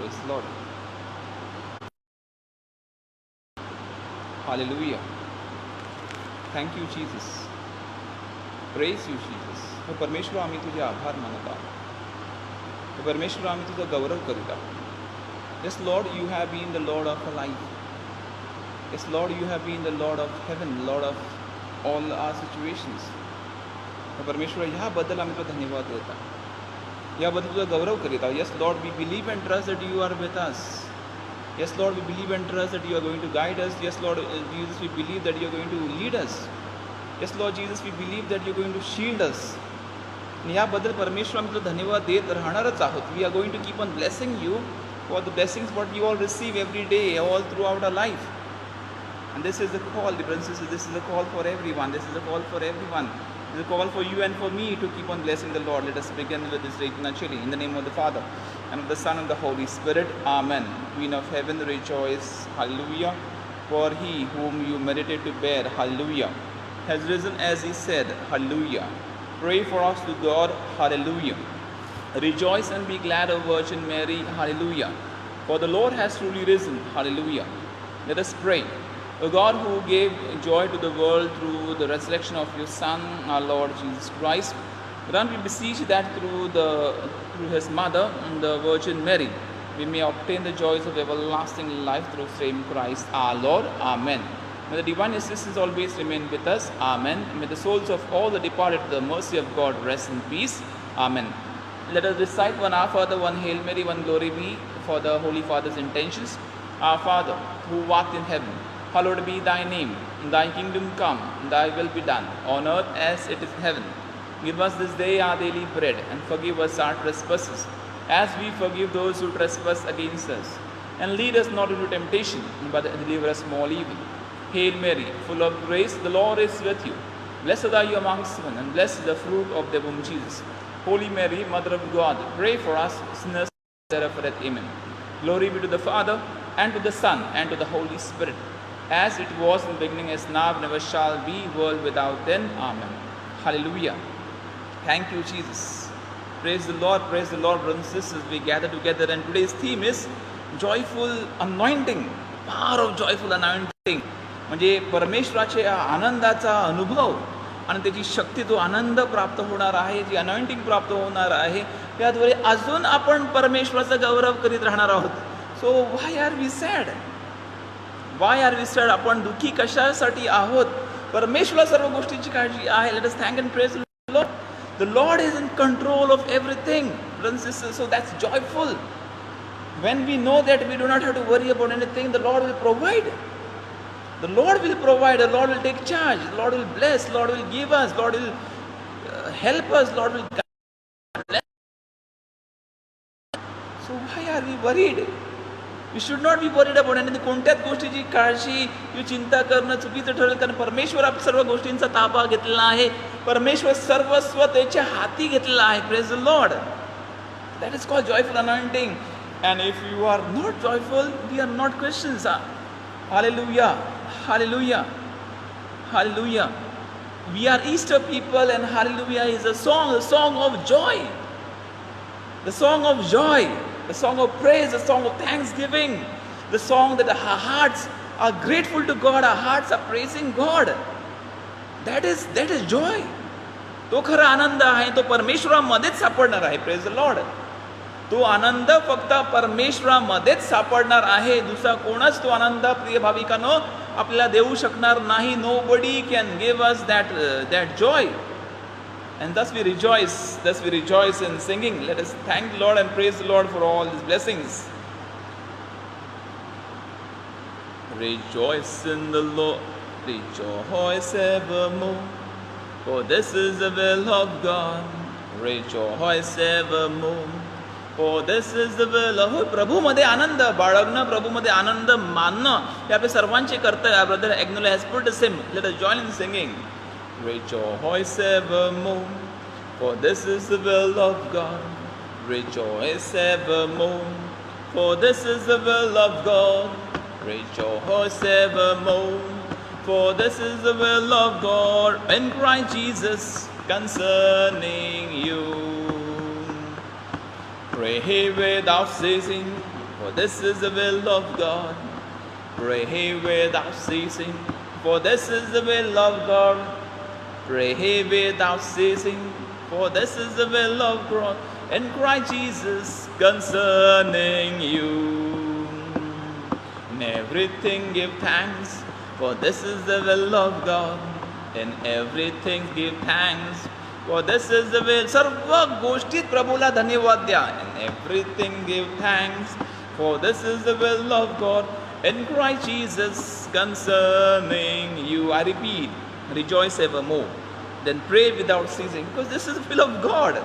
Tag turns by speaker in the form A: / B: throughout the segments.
A: Praise the Lord. Hallelujah. Thank you, Jesus. Praise you, Jesus. हे परमेश्वर, आम्ही तुझे आभार मानत आहोत. हे परमेश्वर, आम्ही तुझा गौरव करीत आहोत. Yes, Lord, you have been the Lord of our life. Yes, Lord, you have been the Lord of heaven, Lord of all our situations. हे परमेश्वर, ह्याबद्दल आम्ही तुला धन्यवाद देत आहोत. याबद्दल तुझा गौरव करीत आहोत. Yes, Lord, we believe and trust that you are with us. Yes, Lord, we believe and trust that you are going to guide us. Yes, Lord Jesus, we believe that you are going to lead us. Yes, Lord Jesus, we believe that you are going to shield us. आणि याबद्दल परमेश्वर आम्ही तुला धन्यवाद देत राहणारच आहोत. We are going to keep on blessing you for the blessings what we all receive every day, all throughout our life. And this is the call, the brothers and sisters, this is the call for everyone. This is the call for everyone. This is a call for you and for me to keep on blessing the Lord. Let us begin with this reading naturally. In the name of the Father, and of the Son, and the Holy Spirit. Amen. Queen of heaven, rejoice. Hallelujah. For he whom you merited to bear, hallelujah, has risen as he said, hallelujah. Pray for us to God, hallelujah. Rejoice and be glad, O Virgin Mary, hallelujah. For the Lord has truly risen, hallelujah. Let us pray. O God, who gave joy to the world through the resurrection of your Son, our Lord Jesus Christ, grant, we beseech, that through his mother, the Virgin Mary, we may obtain the joys of everlasting life through same Christ our Lord. Amen. May the divine assistance always remain with us. Amen. May the souls of all the departed to the mercy of God rest in peace. Amen. Let us recite one Our Father, one Hail Mary, one Glory Be for the Holy Father's intentions. Our Father, who art in heaven, hallowed be thy name. Thy kingdom come, thy will be done, on earth as it is in heaven. Give us this day our daily bread, and forgive us our trespasses, as we forgive those who trespass against us. And lead us not into temptation, but deliver us from all evil. Hail Mary, full of grace, the Lord is with you. Blessed are you amongst women, and blessed is the fruit of the womb, Jesus. Holy Mary, Mother of God, pray for us sinners, forever. Amen. Glory be to the Father, and to the Son, and to the Holy Spirit, as it was in the beginning, as now, and never shall be, world without end. Amen. Hallelujah. Thank you, Jesus. Praise the Lord, brothers and sisters. We gather together, and today's theme is joyful anointing. Power of joyful anointing. म्हणजे परमेश्वराचे आनंदाचा अनुभव आणि त्याची शक्ती, तो आनंद प्राप्त होणार आहे, जी अनॉइंटिंग प्राप्त होणार आहे, त्याद्वारे अजून आपण परमेश्वराचा गौरव करीत राहणार आहोत. So why are we sad? Why are we sad? आपण दुःखी कशासाठी आहोत? परमेश्वरा सर्व गोष्टीची काळजी आहे. Let us thank and praise the Lord. The Lord is in control of everything. Brothers and sisters, so that's joyful. When we know that we do not have to worry about anything, the Lord will provide. The Lord will provide. The Lord will take charge. The Lord will bless. The Lord will give us. The Lord will help us. The Lord will guide us. So why are we worried? We should not be worried about anything. कोणत्याच गोष्टीची काळजी किंवा चिंता करणं चुकीचं ठरेल, कारण परमेश्वर आप सर्व गोष्टींचा ताबा घेतलेला आहे. परमेश्वर सर्वस्व त्याच्या हाती घेतलेला आहे. Praise the Lord. That is called joyful anointing. And if you are not joyful, we are not Christians. Hallelujah. Hallelujah. Hallelujah. We are Easter people, and hallelujah is a song of joy. The song of joy, the song of praise, the song of thanksgiving, the song that our hearts are grateful to God, our hearts are praising God. That is joy. तो खरा आनंद आहे, तो परमेश्वरामध्येच सापडणार आहे. Praise the Lord. तो आनंद फक्त परमेश्वरामध्येच सापडणार आहे. दुसरा कोणच तो आनंद, प्रिय भाविकांनो, आपल्याला देऊ शकणार नाही. Nobody can give us that joy. And thus we rejoice in singing. Let us thank the Lord and praise the Lord for all his blessings. Rejoice in the Lord, rejoice evermore, for this is the will of God. Rejoice evermore, for this is the will of God. प्रभूमध्ये आनंद बाळगणं, प्रभूमध्ये आनंद मानणं, हे आपले सर्वांचे कर्तव्य. Brother Agnolo has put the same. Let us join in singing. Rejoice evermore, for this is the will of God. Rejoice evermore, for this is the will of God. Rejoice evermore, for this is the will of God in Christ Jesus concerning you. Pray without ceasing, for this is the will of God. Pray without ceasing, for this is the will of God. Pray without ceasing, for this is the will of God in Christ Jesus concerning you. In everything give thanks, for this is the will of God. In everything give thanks, for this is the will. सर्व गोष्टीत प्रभूला धन्यवाद द्या. In everything give thanks, for this is the will of God in Christ Jesus concerning you. I repeat, rejoice evermore. Then pray without ceasing, because this is the will of God.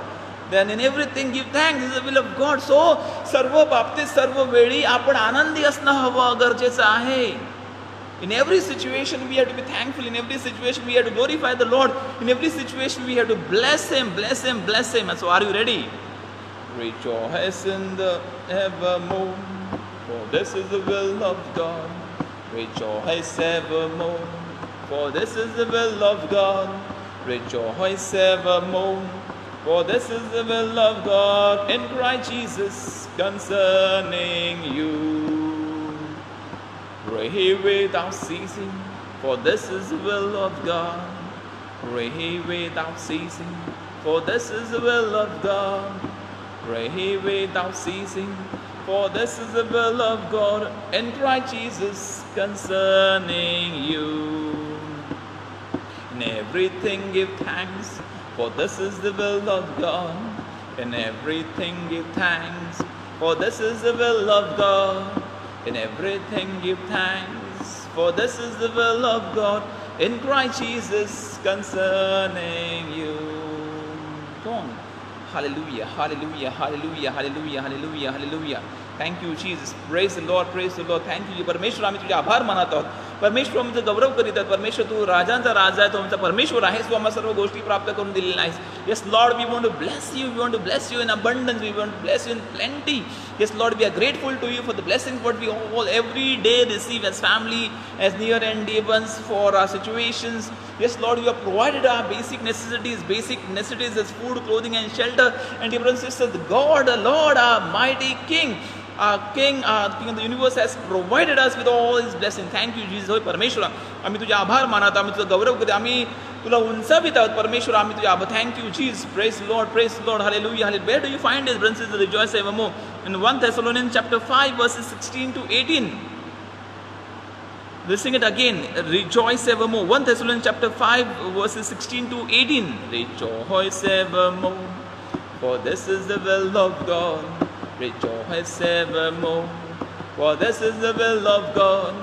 A: Then in everything give thanks, this is the will of God. So सर्व बाबतीत सर्व वेळी आपण आनंदी असणं हवं गरजेचं आहे. In every situation we have to be thankful. In every situation we have to glorify the Lord. In every situation we have to bless Him, bless Him, bless Him. And so are you ready? Rejoice in the evermore, for this is the will of God. Rejoice evermore, for this is the will of God. Rejoice evermore, for this is the will of God in Christ Jesus concerning you. Pray without ceasing, for this is the will of God. Pray without ceasing, for this is the will of God. Pray without ceasing, for this is the will of God in Christ Jesus concerning you. In everything give thanks, for this is the will of God. In everything give thanks, for this is the will of God. In everything give thanks, for this is the will of God in Christ Jesus concerning you. Come on. Hallelujah, hallelujah, hallelujah, hallelujah, hallelujah, hallelujah. Thank you, Jesus. Praise the Lord, praise the Lord. Thank you. परमेश्वर आम्ही तुझे आभार मानत आहोत. परमेश्वर आमचं गौरव करीत आहोत. परमेश्वर तू राजांचा राजा आहे. तू आमचा परमेश्वर आहेस. तू आम्हाला सर्व गोष्टी प्राप्त करून दिलेल्या आहेस. Yes, Lord, we want to bless you. We want to bless you in abundance. We want to bless you in plenty. Yes, Lord, we are grateful to you for the blessings what we all every day receive as family, as near and dear ones, for our situations. Yes, Lord, you have provided our basic necessities as food, clothing, and shelter. And dear brothers and sisters, God, the Lord, our mighty King, our King of the universe has provided us with all His blessings. Thank you, Jesus. होय परमेश्वर, आम्ही तुझे आभार मानत, आम्ही तुझं गौरव करतो, आम्ही तुला उंचावित आहोत. परमेश्वर, आम्ही तुझे आभार. Thank you, Jesus. Praise the Lord, praise the Lord. Hallelujah, hallelujah. Where do you find His brothers and sisters? Rejoice evermore. In 1 Thessalonians chapter 5 verses 16 to 18. We'll sing it again. Rejoice evermore. 1 Thessalonians chapter 5 verses 16 to 18. Rejoice evermore, for this is the will of God. Rejoice evermore, for this is the will of God.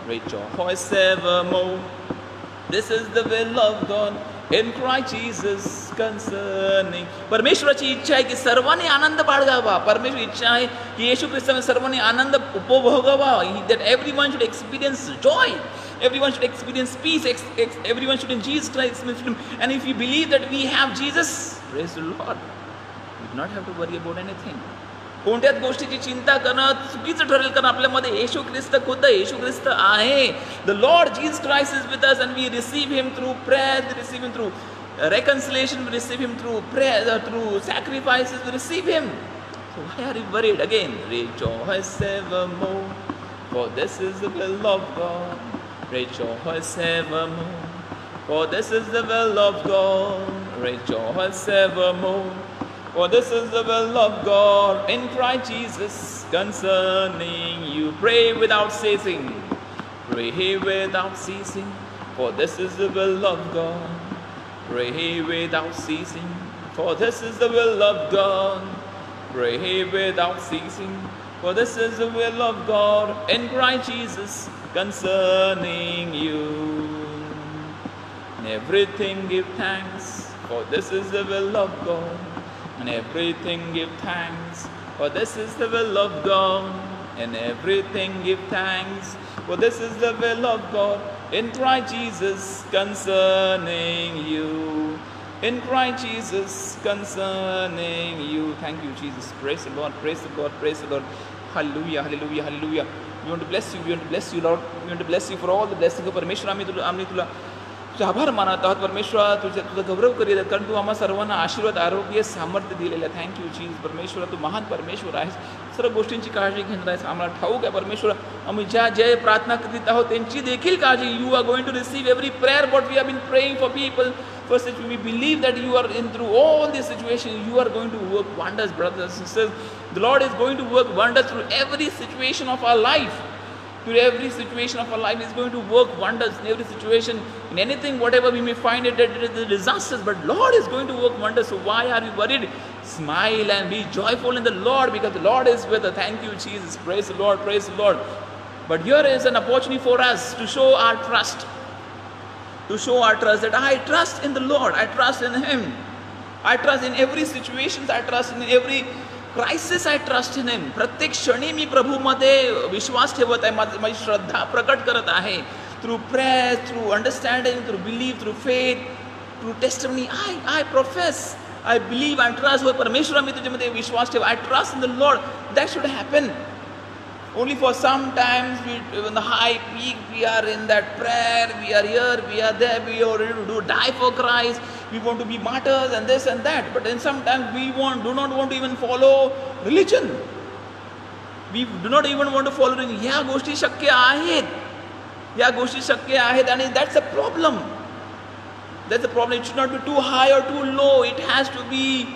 A: Rejoice evermore, this is the will of God in Christ Jesus concerning. परमेश्वराची इच्छा आहे की सर्वांनी आनंद बाळगावा. परमेश्वर इच्छा आहे की येशू ख्रिस्ताने सर्वांनी आनंद उपभोगावा. That everyone should experience joy. Everyone should experience peace. Everyone should in Jesus Christ. And if you believe that we have Jesus, praise the Lord, we do not have to worry about anything. कोणत्याच गोष्टीची चिंता करणं चुकीचं ठरेल, कारण आपल्यामध्ये येशू ख्रिस्त खुद्द येशू ख्रिस्त आहे. The Lord Jesus Christ is with us, and we receive Him through prayer, we receive Him through reconciliation, we receive Him through prayer, through sacrifices, we receive Him. So why are you worried? Again, rejoice evermore, for this is the will of God. Rejoice evermore, for this is the will of God. Rejoice evermore, for this is the will of God in Christ Jesus concerning you. Pray without ceasing. Pray without ceasing, for this is the will of God. Pray without ceasing, for this is the will of God. Pray without ceasing, for this is the will of God in Christ Jesus concerning you. In everything give thanks, for this is the will of God. In everything give thanks, for this is the will of God. In everything give thanks, for this is the will of God in Christ Jesus concerning you. In Christ Jesus concerning you. Thank you, Jesus. Praise the Lord, praise the Lord, praise the Lord. Hallelujah, hallelujah, hallelujah. We want to bless you, we want to bless you, Lord. We want to bless you for all the blessings of परमेश्वर. आम्ही तुला तुझे आभार मानत आहोत परमेश्वरा, तुझा गौरव करूया, कारण तू आम्हा सर्वांना आशीर्वाद, आरोग्य, सामर्थ्य दिलेलं आहे. थँक्यू जीज. परमेश्वरा, तू महान परमेश्वर आहेस. सर्व गोष्टींची काळजी घेणार आहेस. आम्हाला ठाऊक आहे परमेश्वरा, आम्ही ज्या प्रार्थना करीत आहोत त्यांची देखील काळजी. You are going to receive every prayer what we have been praying for people. First, we believe that you are in through all these situations, you are going to work wonders, brothers and sisters. The Lord is going to work wonders through every situation of our life. Through every situation of our life, He is going to work wonders in every situation, in anything, whatever we may find it, that it is a disaster. But Lord is going to work wonders. So why are we worried? Smile and be joyful in the Lord, because the Lord is with us. Thank you, Jesus. Praise the Lord. Praise the Lord. But here is an opportunity for us to show our trust. To show our trust, that I trust in the Lord, I trust in Him, I trust in every situation, I trust in every crisis, I trust in Him. प्रत्येक क्षणी मी प्रभूमध्ये विश्वास ठेवत आहे, माझी श्रद्धा प्रकट करत आहे. Through prayer, through understanding, through belief, through faith, through testimony, I profess, I believe, I trust. हो परमेश्वरा, मी तुझ्यामध्ये विश्वास ठेव. I trust in the Lord. That should happen. Only for sometimes, in the high peak, we are in that prayer, we are here, we are there, we are ready to die for Christ, we want to be martyrs and this and that. But then sometimes we do not want to even follow religion. We do not even want to follow religion. ह्या गोष्टी शक्य आहेत. ह्या गोष्टी शक्य आहेत, and that's a problem. That's a problem. It should not be too high or too low. It has to be,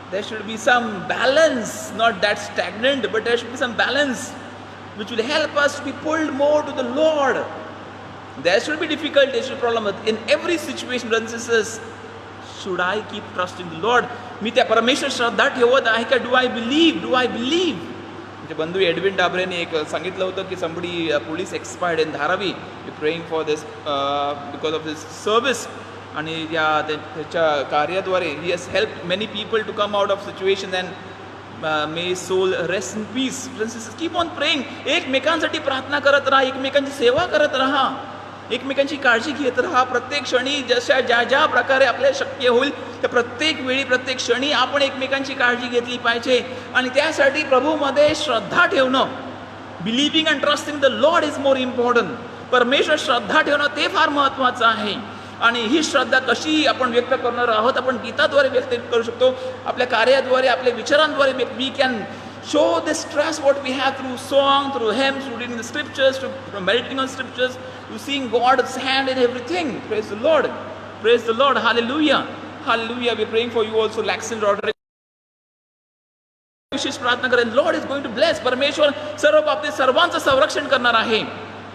A: there should be some balance, not that stagnant, but there should be some balance, which will help us to be pulled more to the Lord. There should be difficulties, there should be problems. In every situation, brothers and sisters, should I keep trusting the Lord? मी त्या परमेश्वर श्रद्धा ठेवत आहे का? Do I believe? Do I believe? म्हणजे बंधू Edwin डाबरेने एक सांगितलं होतं की somebody police expired in Dharavi. We praying for this because of this service. आणि त्याच्या कार्याद्वारे he has helped many people to come out of situation and may soul rest in peace. Keep on praying. एकमेकांसाठी प्रार्थना करत राहा, एकमेकांची सेवा करत राहा, एकमेकांची काळजी घेत राहा. प्रत्येक क्षणी ज्या प्रकारे आपल्याला शक्य होईल त्या प्रत्येक वेळी, प्रत्येक क्षणी आपण एकमेकांची काळजी घेतली पाहिजे. आणि त्यासाठी प्रभूमध्ये श्रद्धा ठेवणं, believing and trusting the Lord is more important. परमेश्वर श्रद्धा ठेवणं ते फार महत्त्वाचं आहे. आणि ही श्रद्धा कशी आपण व्यक्त करणार आहोत? आपण गीताद्वारे व्यक्त करू शकतो, आपल्या कार्याद्वारे, आपल्या विचारांद्वारे. We can show this trust what we have through song, through hymns, through reading the scriptures, through meditating on scriptures, through seeing God's hand in everything. Praise the Lord. Praise the Lord. Hallelujah. Hallelujah. We praying for you also. Laxon Rodrick विशेष प्रार्थना करेन. Lord is going to bless. परमेश्वर सर्व बाबतीत सर्वांचं संरक्षण करणार आहे.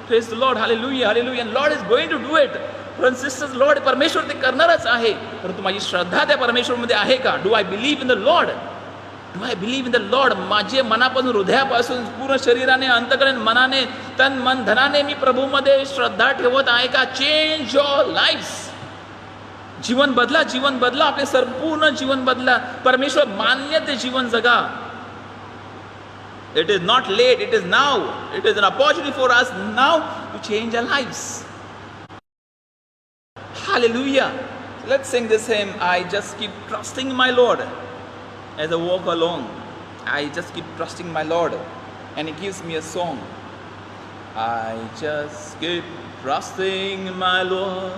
A: Praise the Lord. Hallelujah. Hallelujah. Lord is going to do it. Brothers and sisters, Lord परमेश्वर ते करणारच आहे. परंतु माझी श्रद्धा त्या परमेश्वरमध्ये आहे का? Do I believe in the Lord? Do I believe in the Lord? माझे मनापासून, हृदयापासून, पूर्ण शरीराने, अंतकरण, मनाने, तन मन धनाने मी प्रभूमध्ये श्रद्धा ठेवत आहे का? Change your lives. जीवन बदला, जीवन बदला, आपले संपूर्ण जीवन बदला. परमेश्वर मान्य ते जीवन जगा. It is not late, it is now. It is an opportunity for us now to change our lives. Hallelujah. Let's sing this hymn. I just keep trusting my Lord as I walk along. I just keep trusting my Lord, and He gives me a song. I just keep trusting my Lord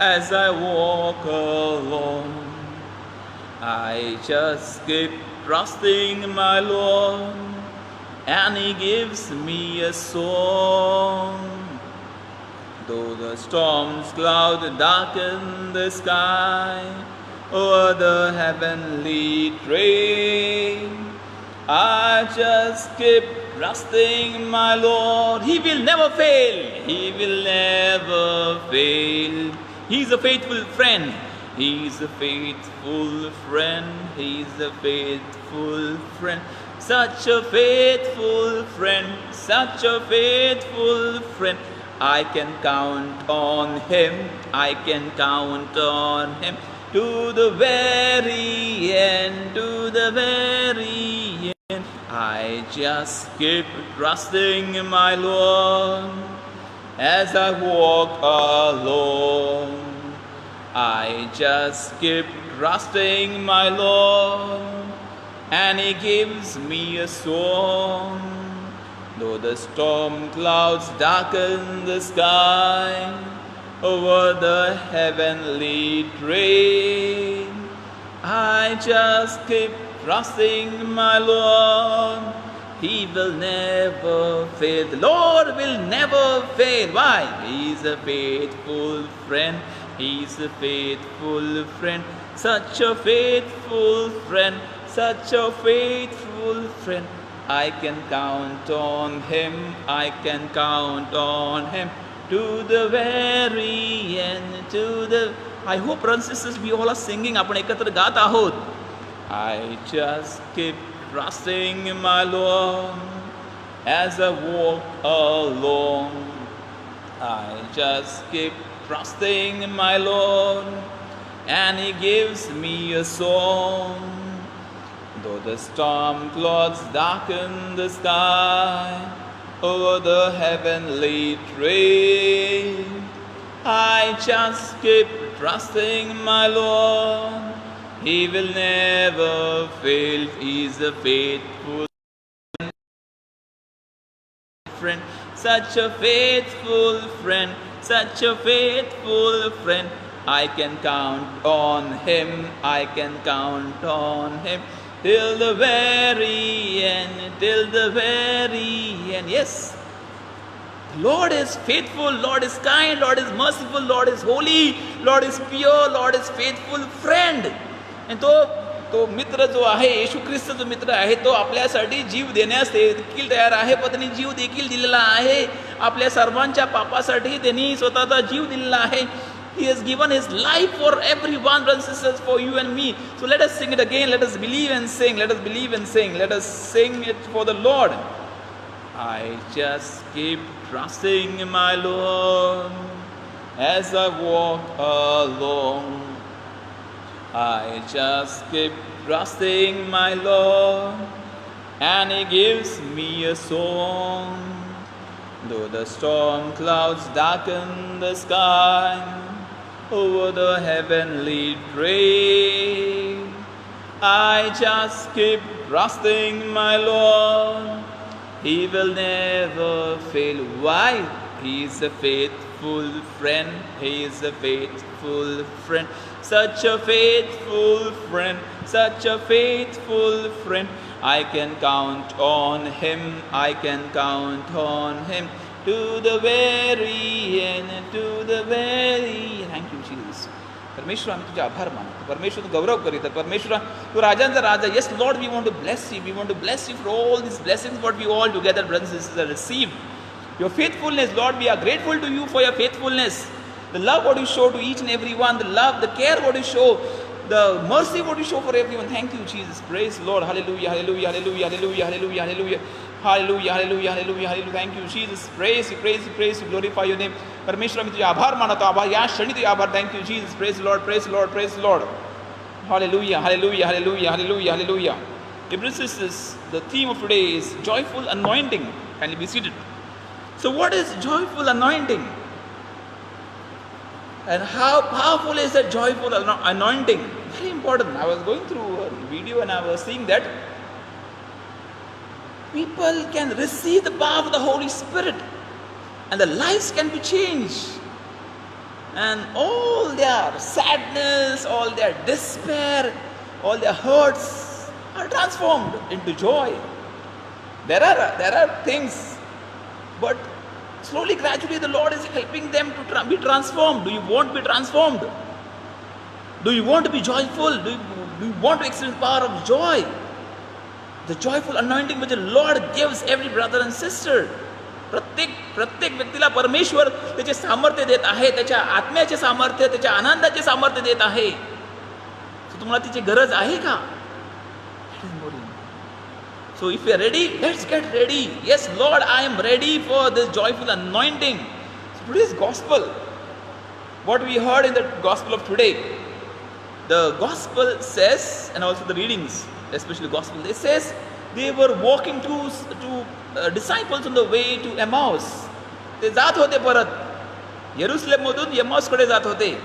A: as I walk along. I just keep trusting my Lord, and He gives me a song. Though the storms cloud darken the sky over the heavenly train, I just keep trusting my Lord. He will never fail. He will never fail. He's a faithful friend. He's a faithful friend. He's a faithful friend. Such a faithful friend. Such a faithful friend. I can count on Him, I can count on Him to the very end, to the very end. I just keep trusting my Lord as I walk along. I just keep trusting my Lord, and He gives me a song. Though the storm clouds darken the sky over the heavenly train. I just keep trusting my Lord. He will never fail. The Lord will never fail. Why? He's a faithful friend. He's a faithful friend. Such a faithful friend. Such a faithful friend. I can count on him. I can count on him. To the very end. To the... I hope, brothers and sisters, we all are singing. आपण एकत्र गात आहोत. I just keep trusting in my Lord as I walk along. I just keep trusting in my Lord, and He gives me a song. Though the storm clouds darken the sky over the heavenly train, I just keep trusting my Lord. He will never fail. He's a faithful friend. Such a faithful friend. Such a faithful friend. I can count on him. I can count on him. Till the very end. Till the very end. Yes. Lord is faithful. Lord is kind. Lord is merciful. Lord is holy. Lord is pure. Lord is faithful friend. आणि तो मित्र जो आहे, येशू ख्रिस्त जो मित्र आहे, तो आपल्यासाठी जीव देण्यास देखील तयार आहे. पत्नी जीव देखील दिलेला आहे. आपल्या सर्वांच्या पापासाठी त्यांनी स्वतःचा जीव दिलेला आहे. He has given his life for everyone, brothers and sisters, for you and me. So let us sing it again. Let us believe and sing. Let us believe and sing. Let us sing it for the Lord. I just keep trusting in my Lord as I walk along. I just keep trusting my Lord, and He gives me a song. Though the storm clouds darken the sky over the heavenly train, I just keep trusting my Lord. He will never fail. Why? He is a faithful friend. He is a faithful friend. Such a faithful friend, such a faithful friend. I can count on him, I can count on him. To the very end, to the very end. Thank you, Jesus. परमेश्वर आम्ही तुझे आभार मानतो. परमेश्वर तू गौरव करीत. परमेश्वर तू राजांचा राजा. Yes, Lord, we want to bless you. We want to bless you for all these blessings what we all together, brothers and sisters, receive. Your faithfulness, Lord, we are grateful to you for your faithfulness. The love what you show to each and every one, the love, the care what you show, the mercy what you show for everyone. Thank you, Jesus. Praise the Lord. Hallelujah, hallelujah, hallelujah, hallelujah, hallelujah, hallelujah. Hallelujah, hallelujah, hallelujah, hallelujah. Thank you, Jesus. Praise you, praise you, praise you. Glorify your name. परमेश्वर आम्ही तुझे आभार मानतो. आभार या क्षणी तुझे आभार. Thank you, Jesus. Praise the Lord, praise the Lord, praise the Lord. Hallelujah, hallelujah, hallelujah, hallelujah, hallelujah. Dear brothers and sisters, the theme of today is joyful anointing. Kindly be seated. So what is joyful anointing? And how powerful is that joyful anointing? Very important. I was going through a video and I was seeing that people can receive the power of the Holy Spirit and their lives can be changed. And all their sadness, all their despair, all their hurts are transformed into joy. There are things, but slowly, gradually, the Lord is helping them to be transformed. Do you want to be transformed? Do you want to be joyful? Do you want to experience the power of joy? The joyful anointing which the Lord gives every brother and sister. प्रत्येक व्यक्तीला परमेश्वर त्याचे सामर्थ्य देत आहे. त्याच्या आत्म्याचे सामर्थ्य, त्याच्या आनंदाचे सामर्थ्य देत आहे. तुम्हाला तिची गरज आहे का? So if you are ready, let's get ready. Yes, Lord, I am ready for this joyful anointing. So today's gospel, what we heard in the gospel of today, the gospel says, and also the readings, especially the gospel, it says they were walking to disciples on the way to Emmaus. ते जात होते परत येरुशलेम मधून Emmaus कडे जात होते.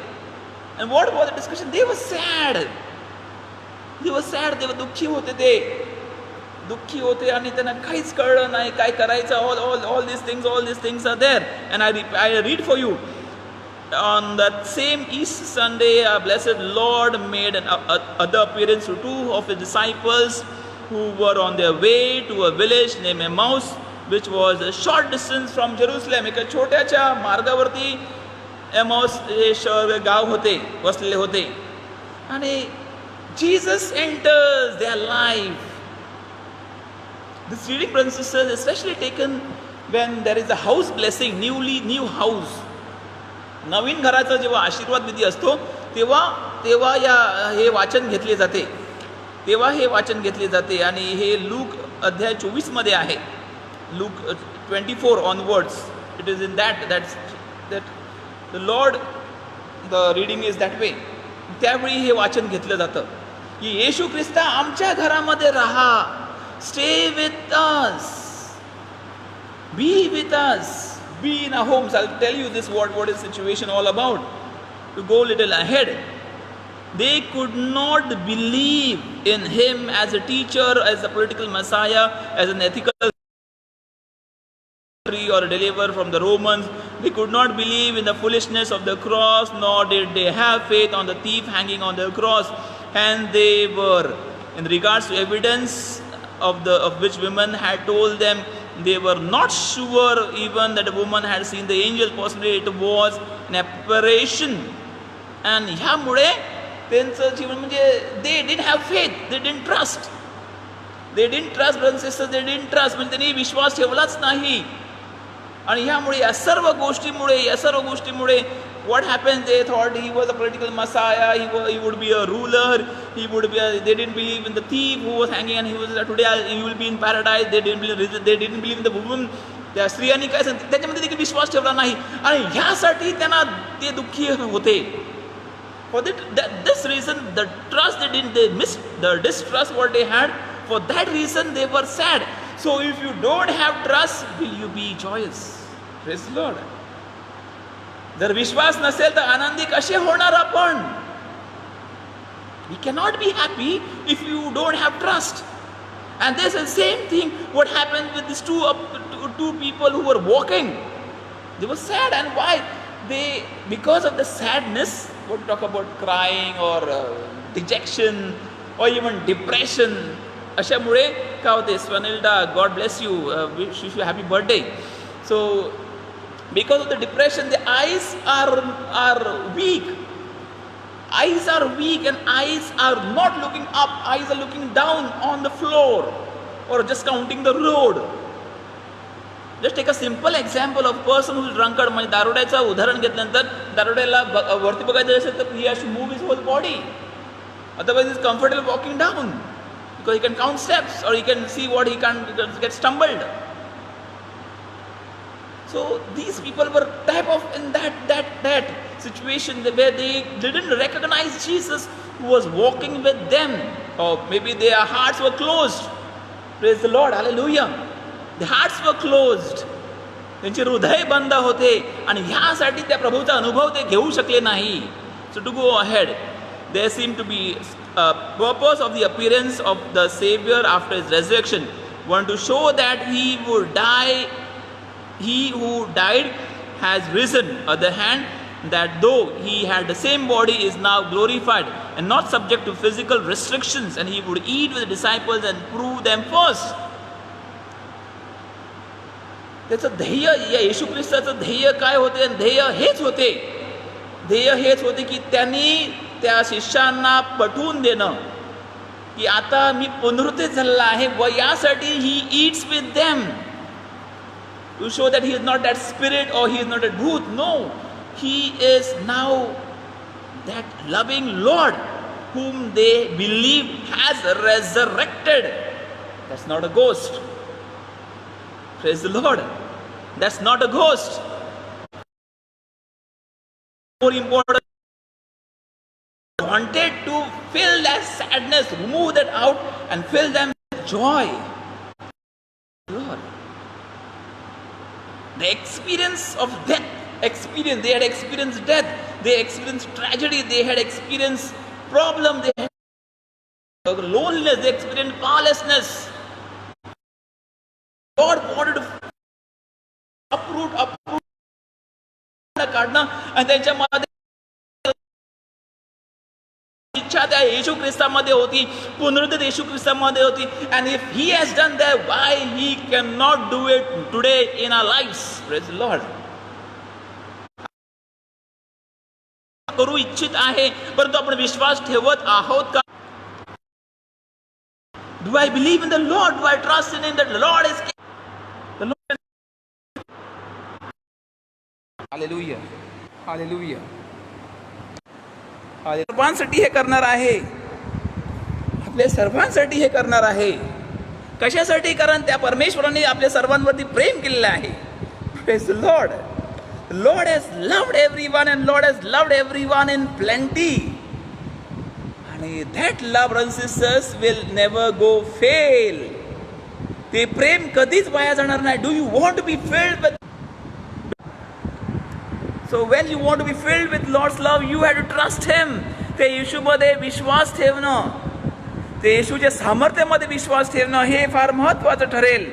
A: And what was the discussion? They were sad. They were sad. They were दुःखी होते ते. दुःखी होते आणि त्यांना काहीच कळलं नाही काय करायचं. All these things are there. And I read for you. on that same Easter Sunday, our blessed Lord made other appearance to two of his disciples who were on their way to a village named Emmaus, which was a short distance from Jerusalem. एका छोट्याच्या मार्गावरती एमॉस हे शहर गाव होते, वसलेले होते. आणि Jesus enters their life. This reading, brothers and sisters, especially taken when there is a house blessing, new house. नवीन घराचा जेव्हा आशीर्वाद विधी असतो तेव्हा हे वाचन घेतले जाते. आणि हे लूक अध्याय 24 मध्ये आहे. Look 24 onwards. It is in that the Lord, the reading is that way. त्यावेळी हे वाचन घेतलं जातं की येशू ख्रिस्त आमच्या घरामध्ये राहा. Stay with us. Be with us. Be in our homes. I'll tell you this what is situation all about. To go little ahead. They could not believe in him as a teacher, as a political messiah, as an ethical or a deliverer from the Romans. They could not believe in the foolishness of the cross, nor did they have faith on the thief hanging on the cross. And they were, in regards to evidence of which women had told them, they were not sure even that a woman had seen the angel. Possibly it was an apparition. And ह्यामुळे त्यांचं जीवन म्हणजे they didn't have faith, they didn't trust, brothers and sisters, they didn't trust. म्हणजे त्यांनी विश्वास ठेवलाच नाही. आणि ह्यामुळे या सर्व गोष्टीमुळे what happened, they thought he was a political messiah, he would be a ruler, they didn't believe in the thief who was hanging and he was today he will be in paradise. They didn't believe in the woman. त्या स्त्रियांनी काय सांगितलं त्याच्यामध्ये देखील विश्वास ठेवला नाही. आणि ह्यासाठी त्यांना ते दुःखी होते. For this reason, the trust they missed, the distrust what they had. For that reason, they were sad. So if you don't have trust, will you be joyous? Praise the Lord. जर विश्वास नसेल तर आनंदी कसे होणार आपण? We cannot be happy if you don't have trust. And this is the same thing what happened with these two people who were walking. They were sad. And why? Because of the sadness, what we talk about crying or dejection or even depression. अशामुळे काय होते? Swanilda, God bless you, wish you happy birthday. So because of the depression, the eyes are weak. Eyes are weak and eyes are not looking up. Eyes are looking down on the floor or just counting the road. Just take a simple example of person who is drunkard. म्हणजे दारुड्याचं उदाहरण घेतल्यानंतर दारुड्याला वरती बघायचं असेल तर he has to move his whole body. Otherwise he is comfortable walking down because he can count steps or he can see what he can get stumbled. So these people were type of in that situation where they didn't recognize Jesus who was walking with them, or maybe their hearts were closed. Praise the Lord, hallelujah. The hearts were closed. त्यांचे हृदय बंद होते आणि ह्यासाठी त्या प्रभूचा अनुभव ते घेऊ शकले नाही. So to go ahead, there seemed to be a purpose of the appearance of the Savior after his resurrection, one to show that he would die. He who died has risen. On the other hand, that though he had the same body is now glorified and not subject to physical restrictions, and he would eat with the disciples and prove them first. त्याचं ध्येय, या येशू ख्रिस्ताचं ध्येय काय होते? ध्येय हेच होते की त्यांनी त्या शिष्यांना पटवून देणं की आता मी पुनरुत्थित झालेला आहे व यासाठी he eats with them. To show that he is not that spirit or he is not a booth. No, he is now that loving Lord whom they believe has resurrected. That's not a ghost. Praise the Lord. That's not a ghost. More important, wanted to fill that sadness, remove that out and fill them with joy. Lord. The experience of death, they had experienced death, they experienced tragedy, they had experienced problem, they had loneliness, they experienced powerlessness. God wanted to uproot
B: काढणं आणि त्यांच्यामध्ये इच्छा त्या येशू ख्रिस्तामध्ये होती, पुनरुत्थित येशू ख्रिस्तामध्ये होती. And if he has done that, why he can not do it today in our lives? Praise the Lord. करू इच्छित आहे, परंतु आपण विश्वास ठेवत आहोत का? Do I believe in the Lord? Do I trust in the Lord is the Lord?
A: Hallelujah, hallelujah.
B: सर्वांसाठी हे करणार आहे, आपल्या सर्वांसाठी हे करणार आहे. कशासाठी? कारण त्या परमेश्वराने आपल्या सर्वांवरती प्रेम केलेलं आहे. Praise the Lord. Lord has loved everyone and Lord has loved everyone in plenty. And that love, brothers and sisters, will never go fail. ते प्रेम कधीच वाया जाणार नाही. Do you want to be filled with? So when you want to be filled with Lord's love, you have to trust Him. ते येशूमध्ये विश्वास ठेवणं, ते येशूच्या सामर्थ्यामध्ये विश्वास ठेवणं हे फार महत्त्वाचं ठरेल.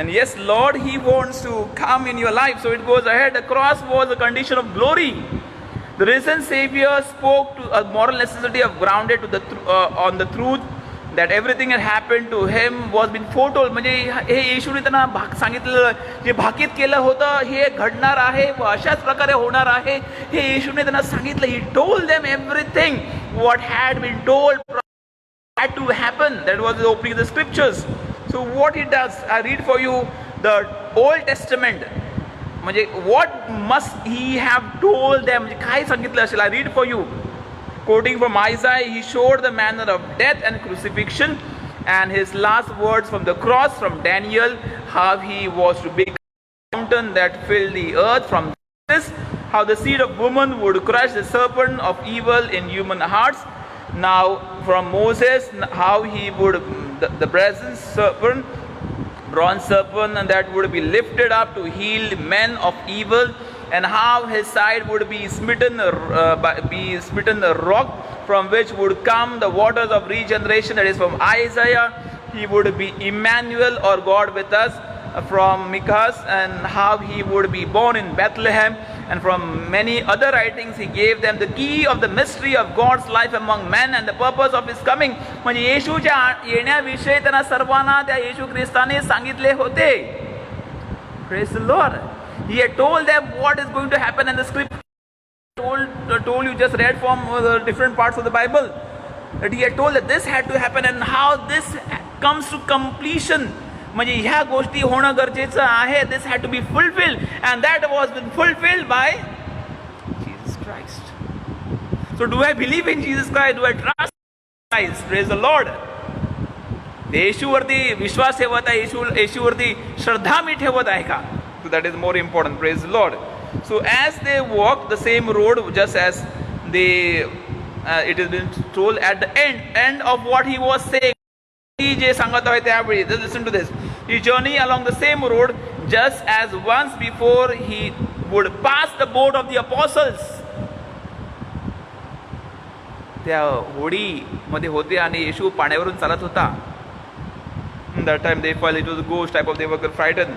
B: And yes, Lord, He wants to come in your life. So it goes ahead. The cross was a condition of glory. The risen Savior spoke to a moral necessity of grounded to on the truth that everything that happened to Him was been foretold. म्हणजे हे येशूने त्यांना सांगितलं, जे भाकीत केलं होतं हे घडणार आहे व अशाच प्रकारे होणार आहे हे येशूने त्यांना सांगितलं. He told them everything what had been told had to happen. That was the opening of the scriptures. So what he does, I read for you the Old Testament. म्हणजे what must he have told them? म्हणजे काय सांगितलं असेल? I read for you. Quoting from Isaiah, he showed the manner of death and crucifixion, and his last words from the cross. From Daniel, how he was to become a mountain that filled the earth. From this, how the seed of woman would crush the serpent of evil in human hearts. Now from Moses, how he would the brazen serpent, bronze serpent, and that would be lifted up to heal men of evil, and how his side would be smitten the rock from which would come the waters of regeneration. That is from Isaiah. He would be Emmanuel, or God with us, from Micah, and how he would be born in Bethlehem. And from many other writings he gave them the key of the mystery of God's life among men and the purpose of his coming. म्हणजे येशूच्या येण्याविषयी त्यांना सर्वांना त्या येशू ख्रिस्ताने सांगितले होते. Praise the Lord. He had told them what is going to happen, and the scripture told you, just read from the different parts of the Bible, that he had told that this had to happen and how this comes to completion. म्हणजे ह्या गोष्टी होणं गरजेचं आहे. This had to be fulfilled, and that was been fulfilled by Jesus Christ. So do I believe in Jesus Christ? Do I trust Christ? Praise the Lord. येशूवरती विश्वास ठेवत आहे, येशूवरती श्रद्धा मी ठेवत आहे का? So that is more important. Praise the Lord. So as they walked the same road, just as they it has been told at the end of what he was saying, जे सांगत आहे त्यावेळी, listen to this. He journey along the same road, just as once before he would pass the boat of the apostles. त्या होडी मध्ये होते आणि येशू पाण्यावरून चालत होता. That time they felt it was a ghost type of, they were frightened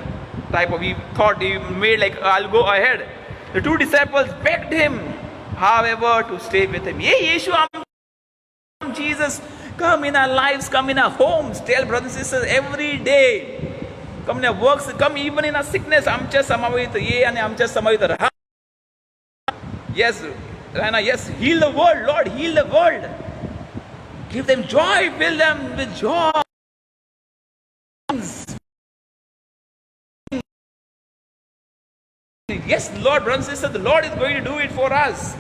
B: type of, he thought, he made like, I'll go ahead. The two disciples begged him, however, to stay with him. Hey Yeshua, Jesus, come in our lives, come in our homes. Tell brothers and sisters every day. Come in our works, come even in our sickness. आमच्या समावित ये आणि आमच्या समावित राहा. Yes, Rana, yes, heal the world, Lord, heal the world. Give them joy, fill them with joy. Yes, Lord, brothers and sisters, the Lord is going to do it for us.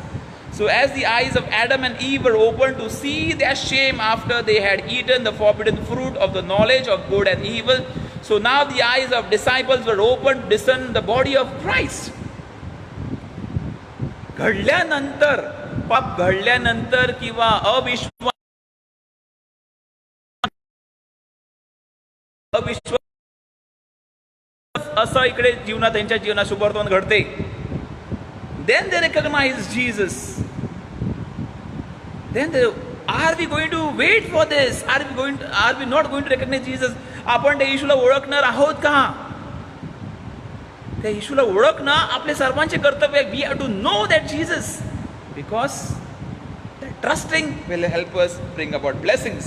B: So as the eyes of Adam and Eve were opened to see their shame after they had eaten the forbidden fruit of the knowledge of good and evil, so now the eyes of disciples were opened to discern the body of Christ. घडल्यानंतर, पाप घडल्यानंतर किंवा अविश्वास असं इकडे जीवनात, त्यांच्या जीवनात शुभवर्तमान घडते. Then they recognize Jesus. Then they, are we going to wait for this? Are we not going to recognize Jesus? आपण त्या येशूला ओळखणार आहोत का? त्या येशूला ओळखणं आपले सर्वांचे कर्तव्य आहे. We have to know that Jesus, because that trusting will help us bring about blessings.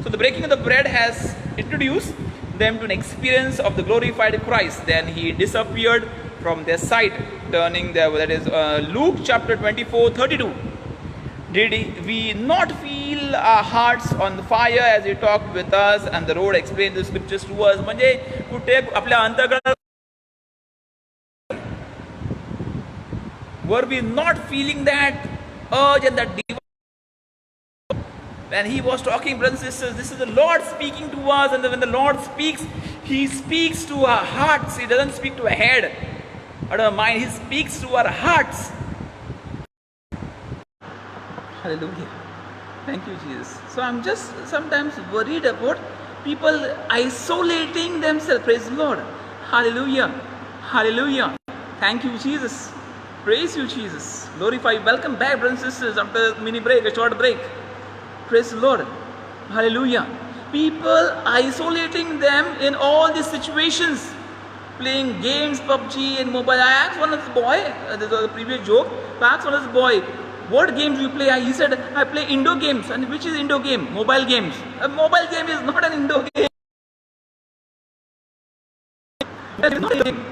B: So the breaking of the bread has introduced them to an experience of the glorified Christ. Then he disappeared from their sight, turning their, that is Luke chapter 24:32. Did we not feel our hearts on fire as he talked with us and the Lord explained the scriptures to us? म्हणजे कुठे आपल्या अंतःकरणात were we not feeling that urge and that divine? When he was talking, brothers and sisters, this is the Lord speaking to us, and when the Lord speaks, he speaks to our hearts. He doesn't speak to our head or our mind. He speaks to our hearts. Hallelujah. Thank you, Jesus. So I'm just sometimes worried about people isolating themselves. Praise the Lord. Hallelujah. Hallelujah. Thank you, Jesus. Praise you, Jesus. Glorify you. Welcome back, brothers and sisters, after a mini break, a short break. Praise the Lord. Hallelujah. People isolating them in all these situations, playing games, PUBG and mobile. I asked one of the boy, this was a previous joke, I asked one of the boy, what games do you play? He said, I play indoor games. And which is indoor game? Mobile games. A mobile game is not an indoor game. It's not a game.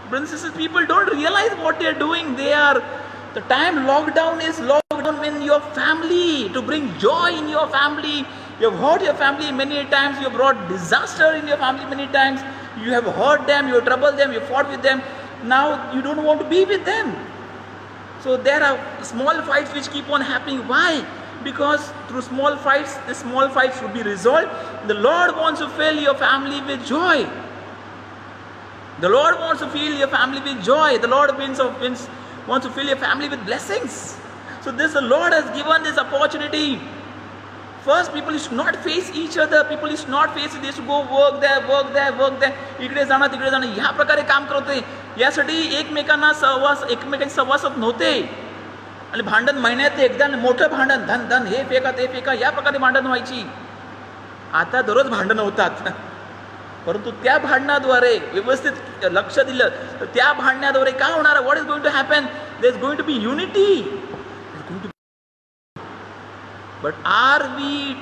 B: Brothers and sisters, people don't realize what they are doing. The time lockdown is lockdown in your family, to bring joy in your family. You have hurt your family many times. You have brought disaster in your family many times. You have hurt them, you have troubled them, you have fought with them. Now you don't want to be with them. So there are small fights which keep on happening. Why? Because through small fights, the small fights should be resolved. The Lord wants to fill your family with joy. The Lord wants to fill your family with joy. The Lord wants to fill your family with blessings. So the Lord has given this opportunity. First, people should not face each other. People should not face it. They should go work there. इकडे जाणं तिकडे जाणं ह्या प्रकारे काम करत होते. यासाठी एकमेकांची सहवासात नव्हते. आणि भांडण महिन्यात एकदा मोठं भांडण, धन हे फेका या प्रकारे भांडण व्हायची. आता दररोज भांडण होतात. परंतु त्या भांडणाद्वारे व्यवस्थित लक्ष दिलं तर त्या भांडणाद्वारे काय होणार? What is going to happen? There is going to be unity. But are we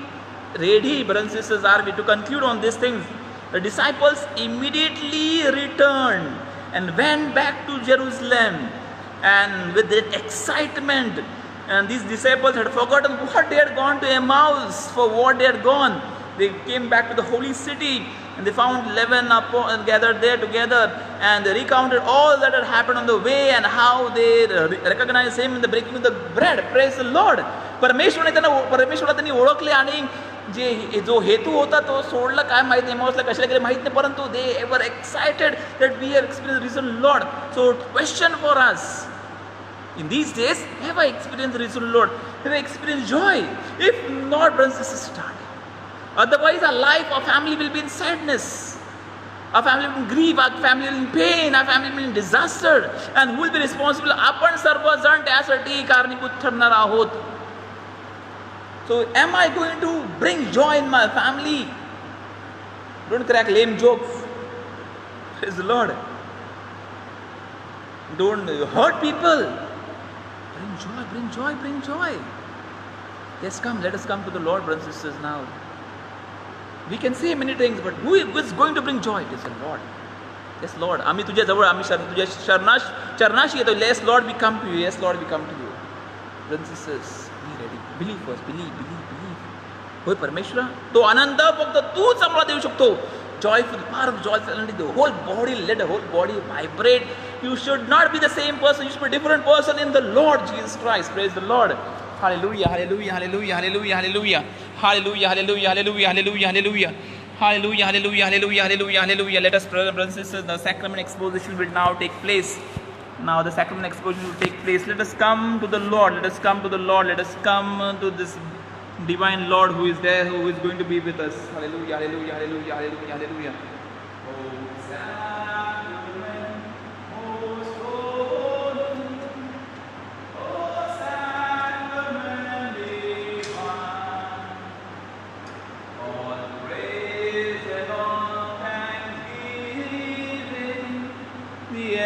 B: ready, brothers and sisters? Are we to conclude on these things? The disciples immediately returned and went back to Jerusalem, and with that excitement, and these disciples had forgotten what they had gone to Emmaus for, what they had gone. They came back to the holy city, and they found 11 gathered there together, and they recounted all that had happened on the way and how they recognized him in the breaking of the bread. Praise the Lord. परमेश्वराला त्यांनी ओळखले आणि जो हेतू होता तो सोडला काय माहित नाही, एमाउसला कशाला गेले माहित नाही, परंतु they were excited that we have experience risen Lord. So question for us in these days, have I experienced risen Lord? Have I experienced joy? If not, brothers and sisters, start. Otherwise our life, our family will be in sadness, our family will be in grief, our family will be in pain, our family will be in disaster. And who will be responsible? आपण सर्वजण त्यासाठी कारणीभूत ठरणार आहोत. So am I going to bring joy in my family? Don't crack lame jokes. Praise the Lord. Don't hurt people. Bring joy. Yes, let us come to the Lord, brothers and sisters, now. We can say many things, but who is going to bring joy? It is the Lord. Yes, Lord. आम्ही तुझ्या जवळ, आम्ही तुझ्या चरणाशी येतो. Yes, Lord, we come to you. Yes, Lord, we come to you. Brothers and sisters, be ready. Believe first. Believe. होय परमेश्वरा, तो आनंद फक्त तूच आम्हाला देऊ शकतो. Joyful, power of joyful, and the whole body, let the whole body vibrate. You should not be the same person. You should be a different person in the Lord Jesus Christ. Praise the Lord. Hallelujah, hallelujah, hallelujah, hallelujah, hallelujah, hallelujah, hallelujah, hallelujah, hallelujah, hallelujah, hallelujah, hallelujah, hallelujah, hallelujah, hallelujah. Let us, brothers and sisters, the sacrament exposition will now take place. Now the sacrament exposition will take place. Let us come to the Lord. Let us come to the Lord. Let us come to this divine Lord who is there, who is going to be with us. Hallelujah, hallelujah, hallelujah, hallelujah, hallelujah. The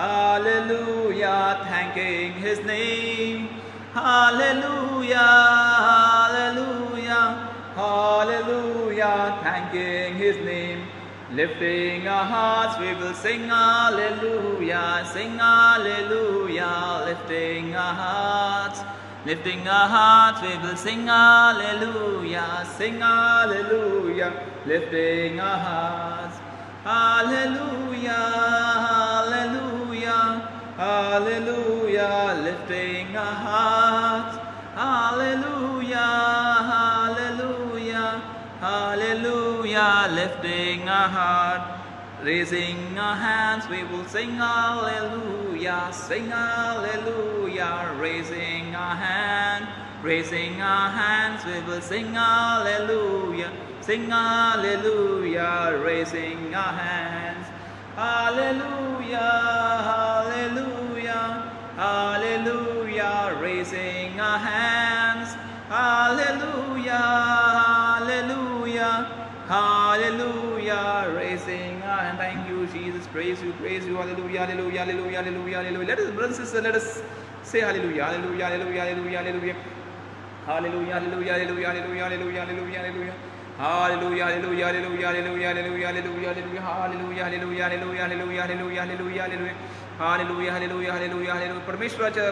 B: Hallelujah, thanking His name. Hallelujah, hallelujah, hallelujah, thanking His name. Lifting our hearts, we will sing hallelujah, sing hallelujah. Lifting our hearts, we will sing hallelujah, sing hallelujah. Lifting our hearts, hallelujah, hallelujah, hallelujah. Lifting our hearts, hallelujah, hallelujah, hallelujah. Lifting our heart, raising our hands, we will sing hallelujah, sing hallelujah. Raising our hands, we will sing hallelujah, sing hallelujah. Raising our hands, hallelujah, hallelujah, hallelujah. Raising our hands, hallelujah, hallelujah, hallelujah. Raising our hands. Thank you, Jesus. Praise you, hallelujah, hallelujah, hallelujah, hallelujah, hallelujah. Let us, brothers and sisters, let us say hallelujah, hallelujah, hallelujah, hallelujah, hallelujah. Hallelujah, hallelujah, hallelujah, hallelujah, hallelujah, hallelujah, hallelujah. Hallelujah, hallelujah, hallelujah, hallelujah, hallelujah, hallelujah, hallelujah, hallelujah, hallelujah, hallelujah, hallelujah, hallelujah, hallelujah, hallelujah. Hallelujah, hallelujah, hallelujah, hallelujah. परमेश्वराच्या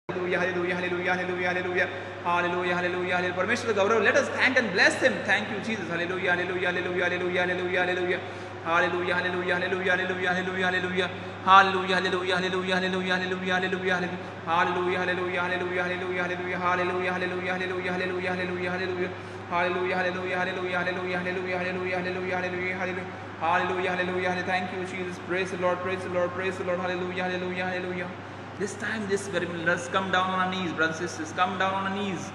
B: hallelujah, hallelujah, hallelujah, hallelujah, hallelujah, hallelujah, hallelujah, hallelujah. परमेश्वर गौरव. Let us thank and bless Him. Thank you, Jesus. Hallelujah, hallelujah, hallelujah, hallelujah, hallelujah, hallelujah. Hallelujah, hallelujah, hallelujah, hallelujah, hallelujah, hallelujah. Hallelujah, hallelujah, hallelujah, hallelujah, hallelujah, hallelujah, hallelujah, hallelujah, hallelujah, hallelujah, hallelujah, hallelujah, hallelujah, hallelujah, hallelujah, hallelujah, hallelujah. Hallelujah, hallelujah, hallelujah, hallelujah, hallelujah, hallelujah, hallelujah, hallelujah, hallelujah. Hallelujah, hallelujah. Thank you, Jesus. Praise the Lord, praise the Lord, praise the Lord. Hallelujah, hallelujah, hallelujah. This time, this very minute, let's come down on our knees, brothers and sisters. Come down on our knees.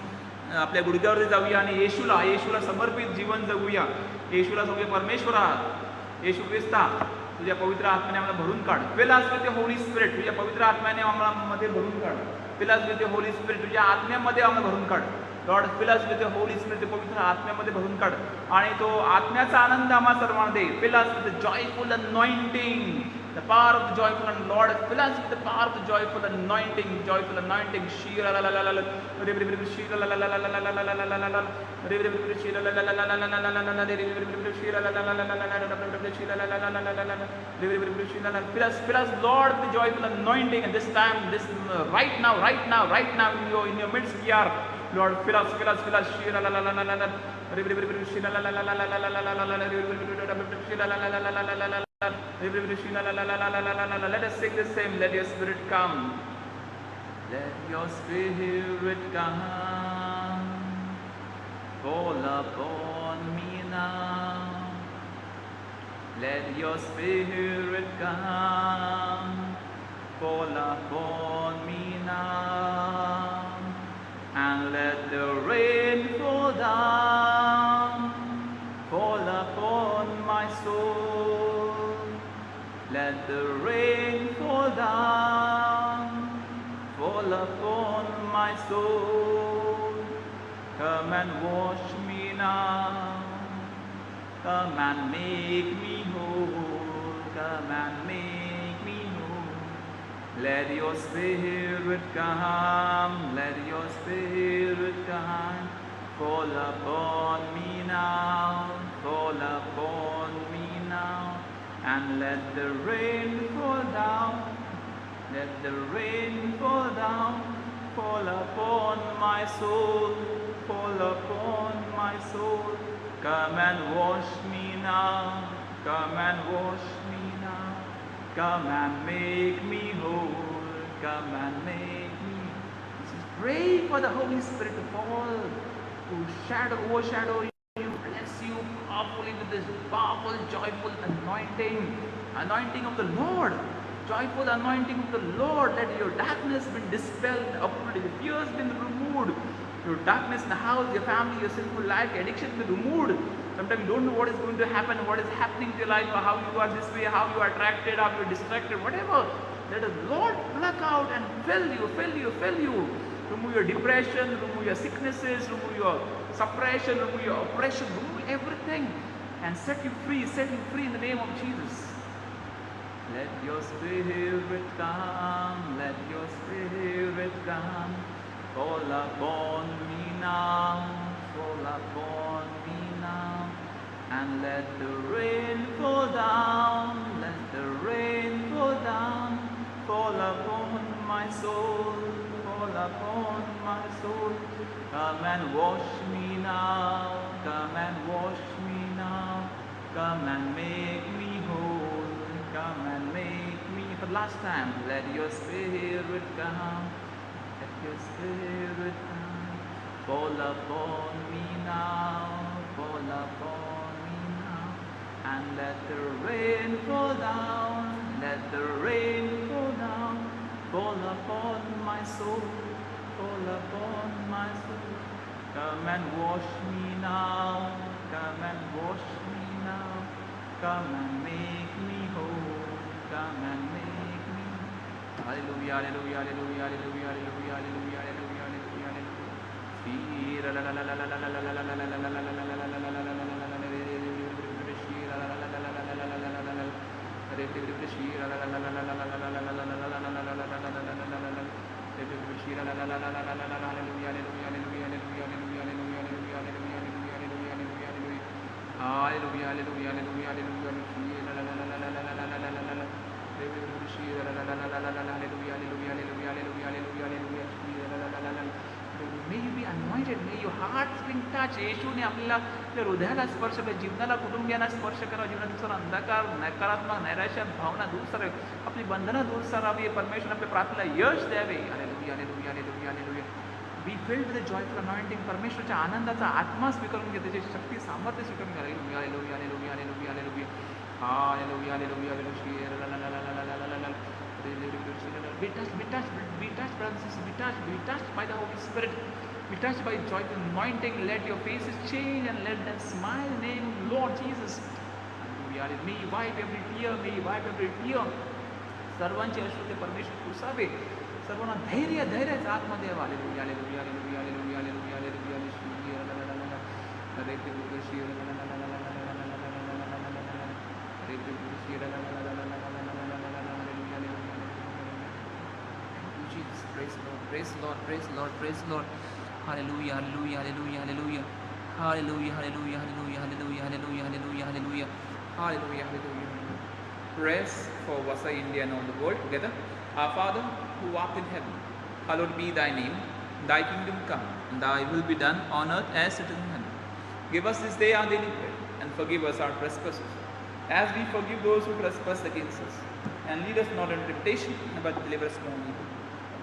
B: आपल्या गुडघ्यावरती जाऊया आणि येशूला समर्पित जीवन जगूया. येशूला सांगूया, परमेश्वरा, येशू ख्रिस्ता, तुझ्या पवित्र आत्म्याने आम्हाला भरून काढ. Fill us with the Holy Spirit. तुझ्या पवित्र आत्म्याने आम्हाला मध्ये भरून काढ. Fill us with the Holy Spirit. तुझ्या आत्म्यामध्ये आम्हाला भरून काढ. Lord, fill us with the Holy Spirit. ते पवित्र आत्म्यामध्ये भरून काढ आणि तो आत्म्याचा आनंद आम्हाला सर्वांना दे. Fill us with the joyful anointing, the power of the joyful anointing. Lord, fill us with the power of the joyful anointing, joyful anointing. Shira la la la la la, shira la la la la la la la la la la, shira la la la la la la la la la la, shira la la la la la la la la, shira la la la la la la la. Fill us, Lord, with the joyful anointing. And this time, right now, in your midst we are. Lord, fill us. Shira la la la la la la, shira la la la la la la la la la, shira la la la la la la la. Let us sing the same. Let your Spirit come. Let your Spirit come. Fall upon me now. Let your Spirit come. Fall upon me now. And let the rain fall down. Fall upon my soul. Let the rain fall down, fall upon my soul. Come and wash me now, come and make me whole, come and make me whole. Let your Spirit come, let your Spirit come. Fall upon me now, fall upon me now. And let the rain fall down, let the rain fall down, fall upon my soul, fall upon my soul. Come and wash me now, come and wash me now, come and make me whole, come and make me. Pray for the Holy Spirit to fall, to overshadow you. Bless you powerfully with this powerful, joyful anointing of the Lord. Joyful anointing of the Lord. Let your darkness be dispelled, uprooted, your fears be removed. Your darkness in the house, your family, your sinful life, your addiction be removed. Sometimes you don't know what is going to happen, what is happening to your life, or how you are this way, how you are attracted, how you are distracted, whatever. Let the Lord pluck out and fill you. Remove your depression, remove your sicknesses, remove your suppression, remove your oppression, remove everything and set you free in the name of Jesus. Let your spirit come, let your spirit come. Fall upon me now, fall upon me now. And let the rain fall down, let the rain fall down. Fall upon my soul, fall upon my soul. Come and wash me now, come and wash me now. Come and make me whole, come and make me. For the last time, let your spirit come, let your spirit come. Fall upon me now, fall upon me now. And let the rain fall down, let the rain fall down. Fall upon my soul, fall upon my soul. Come and wash me now, come and wash me now. Come and make me whole, come and make me. Hallelujah, hallelujah, hallelujah, hallelujah, hallelujah, hallelujah, hallelujah, hallelujah, hallelujah, hallelujah, hallelujah, May you be anointed, may your hearts be touched. येशूने आपल्याला आपल्या हृदयाला स्पर्श केला, जीवनाला, कुटुंबियांना स्पर्श करा, जीवनात दूर अंधकार, नकारात्मक, नैराश्य, भावना दूर सरावी, आपली बंधनं दूर सरावी, परमेश्वर आपल्या प्रार्थनेला यश द्यावे. Hallelujah, hallelujah, hallelujah, hallelujah. Be filled with joyful anointing. परमेश्वरच्या आनंदाचा आत्मा स्वीकारून घ्या, त्याची शक्ती, सामर्थ्य स्वीकारून घ्या. Hallelujah, hallelujah, hallelujah, hallelujah, hallelujah. Hallelujah, hallelujah, hallelujah. Be touched, be touched, be touched, brothers and sisters, be touched by the Holy Spirit, be touched by joyful anointing. Let your faces change and let them smile in the name of Lord Jesus. Hallelujah. May you wipe every tear, may you wipe every tear. सर्वांचे अश्रू ते परमेश्वर पुसावे, सर्वांना धैर्य, धैर्याचा आत्मा द्यावा. Hallelujah, hallelujah, hallelujah, hallelujah, hallelujah, hallelujah, Jesus, praise the Lord, praise the Lord, praise the Lord, praise the Lord. Hallelujah, hallelujah, hallelujah, hallelujah. Hallelujah, hallelujah, hallelujah, hallelujah, hallelujah, hallelujah, hallelujah. Hallelujah, hallelujah.
A: Prayers for Vasa, India and all the world together. Our Father, who art in heaven, hallowed be thy name. Thy kingdom come, and thy will be done on earth as it is in heaven. Give us this day our daily bread, and forgive us our trespasses, as we forgive those who trespass against us. And lead us not into temptation, but deliver us from evil.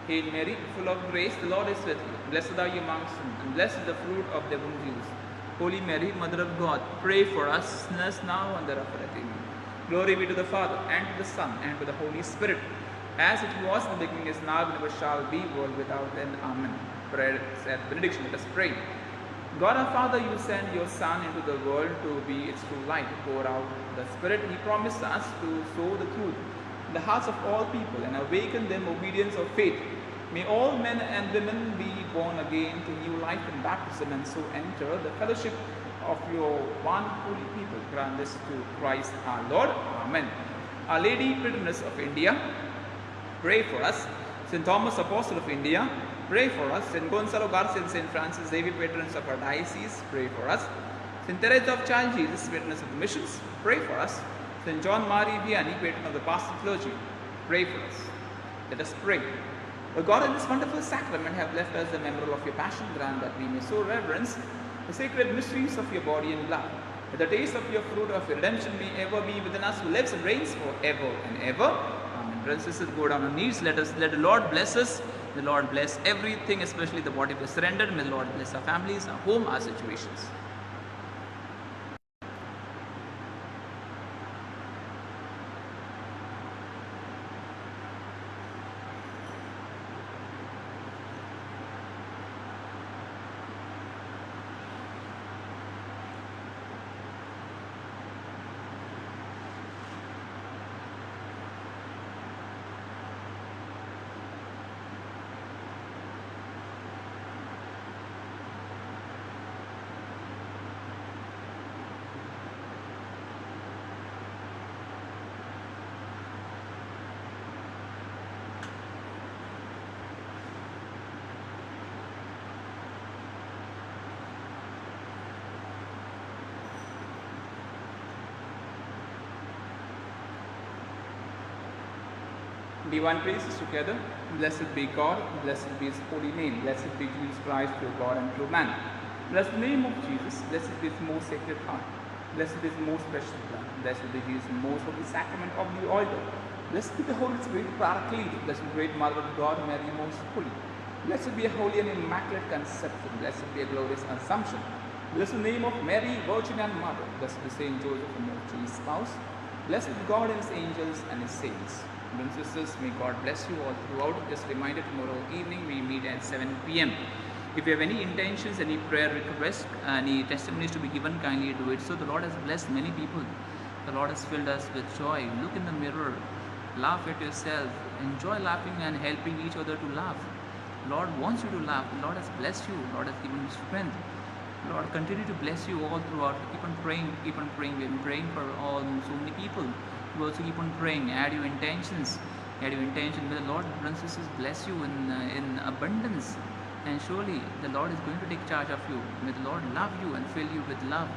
A: Hail Mary, full of grace, the Lord is with you. Blessed are you amongst women, and blessed is the fruit of thy womb, Jesus. Holy Mary, Mother of God, pray for us sinners now and thereafter at Amen. Glory be to the Father, and to the Son, and to the Holy Spirit, as it was in the beginning, is now, and ever shall be, world without end. Amen. Prayer and benediction. Let us pray. God our Father, you send your Son into the world to be its true light. Pour out the Spirit He promised us to sow the truth in the hearts of all people and awaken them obedience of faith. May all men and women be born again to new life in baptism, and so enter the fellowship of your one holy people. Grant this to Christ our Lord. Amen. Our Lady Patroness of India, pray for us. St. Thomas Apostle of India, pray for us. St. Gonzalo Garcia and St. Francis Xavier, patrons of our diocese, pray for us. St. Teresa of Child Jesus, patroness of the missions, pray for us. St. John Marie Vianney, patron of the pastoral clergy, pray for us. Let us pray. O God, in this wonderful sacrament have left us the memorial of your passion. Grant that we may so reverence the sacred mysteries of your body and blood, that the taste of your fruit of your redemption may ever be within us, who lives and reigns forever and ever. Amen. Brothers and sisters, go down on knees. Let the Lord bless us. The Lord bless everything, especially the body we surrendered. May the Lord bless our families, our home, our situations.
B: Divine praises together. Blessed be God, blessed be His holy name, blessed be Jesus Christ, true God and true man. Blessed be the name of Jesus, blessed be His most sacred heart, blessed be His most precious blood, blessed be Jesus' most holy sacrament of the altar. Blessed be the Holy Spirit Paraclete, blessed be the great Mother of God, Mary most holy. Blessed be a holy and immaculate conception, blessed be a glorious assumption. Blessed the name of Mary, Virgin and Mother, blessed be Saint Joseph, the most holy spouse. Blessed be God and His angels and His saints. Brothers and sisters, may God bless you all throughout. Just a reminder, tomorrow evening we meet at 7 p.m. If you have any intentions, any prayer requests, any testimonies to be given, kindly do it. So the Lord has blessed many people. The Lord has filled us with joy. Look in the mirror, laugh at yourself, enjoy laughing and helping each other to laugh. The Lord wants you to laugh. The Lord has blessed you. The Lord has given you strength. The Lord continue to bless you all throughout. Keep on praying, keep on praying. We've been praying for all so many people. You also keep on praying. Add your intentions. Add your intention. May the Lord, brothers and sisters, bless you in abundance. And surely the Lord is going to take charge of you. May the Lord love you and fill you with love.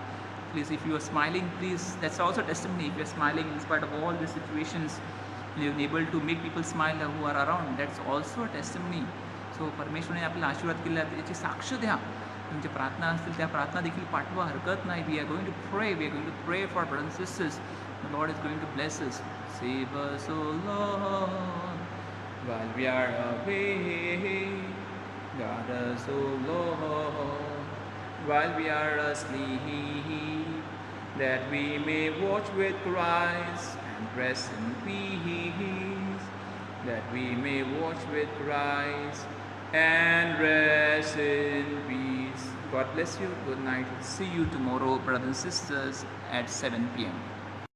B: Please, if you are smiling, please, that's also testimony. If you are smiling in spite of all the situations, and you're able to make people smile who are around, that's also a testimony. So परमेश्वराने आपल्याला आशीर्वाद केला याची साक्ष द्या. तुमच्या प्रार्थना असतील त्या प्रार्थना देखील पाठवा, हरकत नाही. We are going to pray. We are going to pray for brothers and sisters. The Lord is going to bless us. Save us, O Lord, while we are away. Guard us, O Lord, while we are asleep, that we may watch with Christ and rest in peace. That we may watch with Christ and rest in peace. God bless you. Good night. See you tomorrow, brothers and sisters, at 7 p.m.